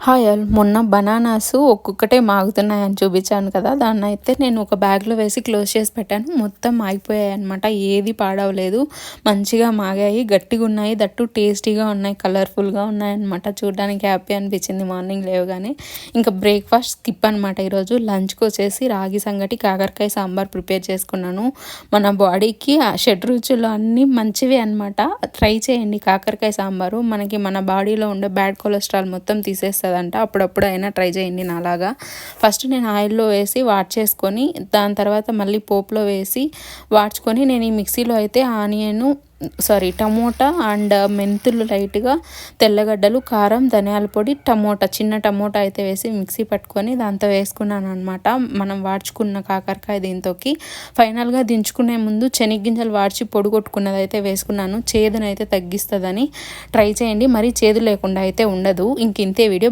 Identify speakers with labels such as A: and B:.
A: Hi all. మొన్న bananas ఒక్కొక్కటే మాగుతున్నాయని చూపించాను కదా, దాన్ని అయితే నేను ఒక బ్యాగ్లో వేసి క్లోజ్ చేసి పెట్టాను. మొత్తం మాగిపోయాయి అనమాట. ఏది పాడవలేదు, మంచిగా మాగాయి, గట్టిగా ఉన్నాయి, దట్టు టేస్టీగా ఉన్నాయి, కలర్ఫుల్గా ఉన్నాయన్నమాట. చూడడానికి హ్యాపీ అనిపించింది మార్నింగ్ లేవగానే. ఇంకా బ్రేక్ఫాస్ట్ స్కిప్ అనమాట. ఈరోజు లంచ్కి వచ్చేసి రాగి సంగటి, కాకరకాయ సాంబార్ ప్రిపేర్ చేసుకున్నాను. మన బాడీకి షడ్రుచులు అన్నీ మంచివి అనమాట. ట్రై చేయండి కాకరకాయ సాంబారు. మనకి మన బాడీలో ఉండే బ్యాడ్ కొలెస్ట్రాల్ మొత్తం తీసేస్తుంది అంట. అప్పుడప్పుడు అయినా ట్రై చేయండి నాలాగా. ఫస్ట్ నేను ఆయిల్లో వేసి వాడ్చేసుకొని, దాని తర్వాత మళ్ళీ పోపులో వేసి వాడ్చుకొని, నేను ఈ మిక్సీలో అయితే టమోటా అండ్ మెంతులు, లైట్గా తెల్లగడ్డలు, కారం, ధనియాల పొడి, చిన్న టమోటా అయితే వేసి మిక్సీ పట్టుకొని దాంతో వేసుకున్నాను అనమాట. మనం వాడ్చుకున్న కాకరకాయ దీంతోకి. ఫైనల్గా దించుకునే ముందు శనగగింజలు వాడ్చి పొడి కొట్టుకున్నది అయితే వేసుకున్నాను. చేదునైతే తగ్గిస్తుందని ట్రై చేయండి. మరీ చేదు లేకుండా అయితే ఉండదు. ఇంతే వీడియో.